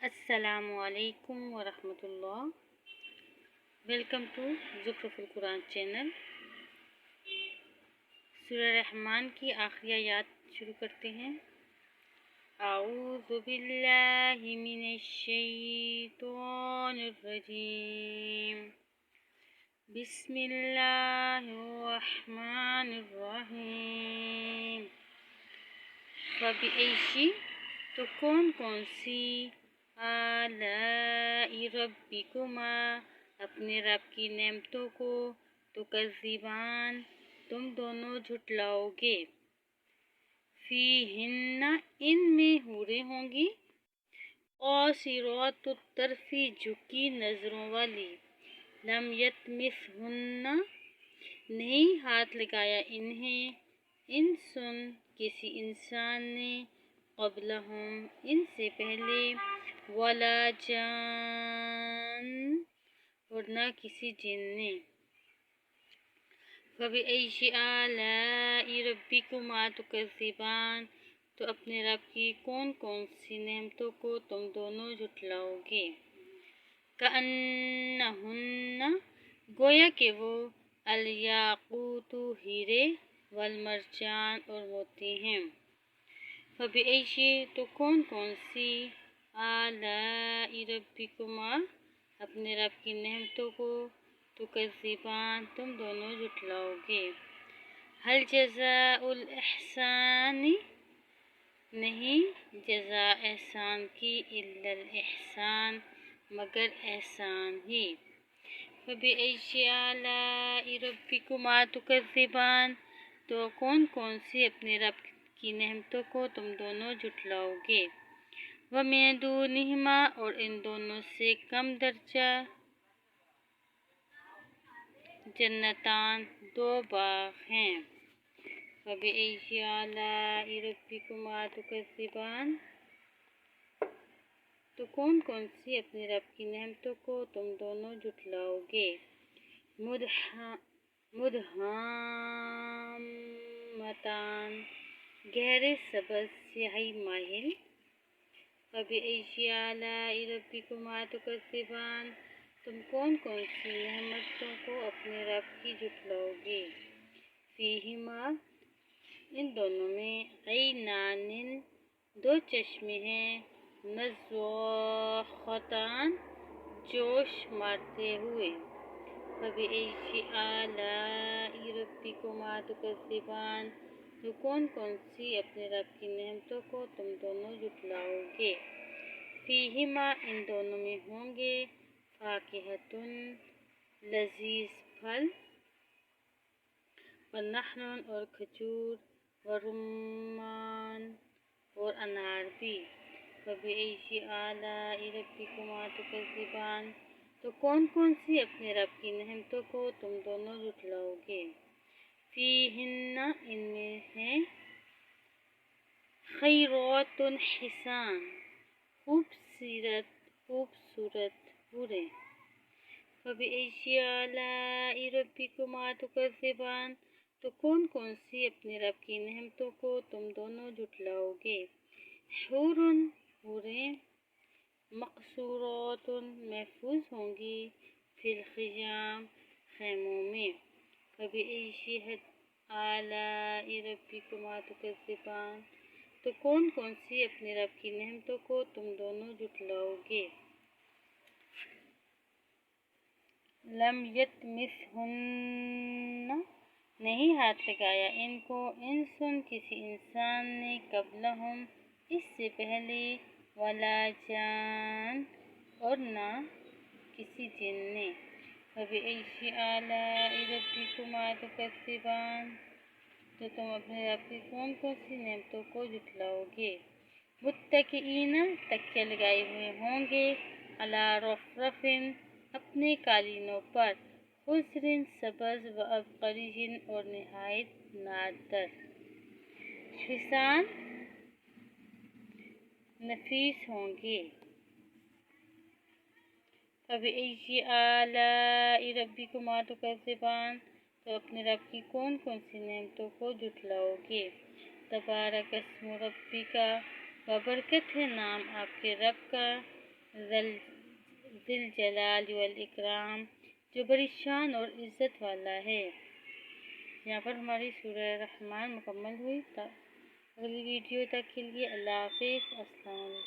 السلام علیکم ورحمۃ اللہ۔ ویلکم ٹو زخرف القرآن چینل۔ سورہ رحمان کی آخری آیات شروع کرتے ہیں۔ اعوذ باللہ من الشیطان الرجیم، بسم اللہ الرحمن الرحیم۔ فبأي، تو کون کون سی، آلاء ربکما، اپنے رب کی نعمتوں کو، تکذبان، تم دونوں جھٹلاؤ گے۔ فیہن، ان میں حوریں ہوں گی، قاصرات الطرف، جھکی نظروں والی، لم یطمثہن، نہیں ہاتھ لگایا انہیں، انسن، کسی انسان نے، قبلہم، ان سے پہلے، ولا جان، اور نہ کسی جن نے۔ فبأي آلاء ربکما تکذبان، تو اپنے رب کی کون کون سی نعمتوں کو تم دونوں جھٹلاؤ گے۔ کأنہن، گویا کہ وہ، الیاقوت، ہیرے، والمرجان، اور موتی ہیں۔ فبأي، تو کون کون سی، آلاء ربکما، اپنے رب کی نعمتوں کو، تکذبان، تم دونوں جھٹلاؤ گے۔ هل جزاء الاحسان، نہیں جزا احسان کی، الا الاحسان، مگر احسان ہی۔ فبأي آلاء ربکما تکذبان، تو کون کون سی اپنے رب کی نعمتوں کو تم دونوں جھٹلاؤ گے۔ ومن دونہما، اور ان دونوں سے کم درجہ، جنتان، دو باغ ہیں۔ فبأي آلاء ربکما تکذبان، تو کون کون سی اپنے رب کی نعمتوں کو تم دونوں جھٹلاؤ گے۔ مدہامتان، گہرے سبز سیاہی مائل۔ فبأي آلاء ربکما تکذبان، تم کون کون سی نعمتوں کو اپنے رب کی جھٹلاؤ گے۔ فیہما، ان دونوں میں، عینان، دو چشمے ہیں، نضاختان، جوش مارتے ہوئے۔ فبأي آلاء ربکما تکذبان، تو کون کون سی اپنے رب کی نعمتوں کو تم دونوں جھٹلاؤ گے۔ فیہما، ان دونوں میں ہوں گے، فاکہۃ، لذیذ پھل، ونخل، اور کھجور، ورمان، اور انار بھی۔ فبأي آلاء ربکما تکذبان، تو کون کون سی اپنے رب کی نعمتوں کو تم دونوں جھٹلاؤ گے۔ فیہن، ان میں ہیں، خیرات حسان، خوبصورت حوریں۔ فبأي آلاء ربکما تکذبان، تو کون کون سی اپنے رب کی نعمتوں کو تم دونوں جھٹلاؤ گے۔ حور، حوریں، مقصورات، محفوظ ہوں گی، فی الخیام، خیموں میں۔ فبأي آلاء ربکما تکذبان، تو کون کون سی اپنے رب کی نعمتوں کو تم دونوں جھٹلاؤ گے۔ لم یطمثہن، نہیں ہاتھ لگایا ان کو، انسن، کسی انسان نے، قبلہم، اس سے پہلے، ولا جان، اور نہ کسی جن نے۔ فبأي آلاء ربکما تکذبان، تو تم اپنے رب کی کون کون سی نعمتوں کو جھٹلاؤ گے۔ متکئین، تکیہ لگائے ہوئے ہوں گے، علی رفرف، اپنے قالینوں پر، خضر، سبز، وعبقری، اور نہایت نادر، حسان، نفیس ہوں گے۔ فبأي آلاء ربکما تکذبان، تو اپنے رب کی کون کون سی نعمتوں کو جھٹلاؤ گے۔ تبارک اسم ربک، بابرکت ہے نام آپ کے رب کا، ذی الجلال والاکرام، جو بڑی شان اور عزت والا ہے۔ یہاں پر ہماری سورہ رحمان مکمل ہوئی۔ اگلی ویڈیو تک کے لیے اللہ حافظ، السلام علیکم۔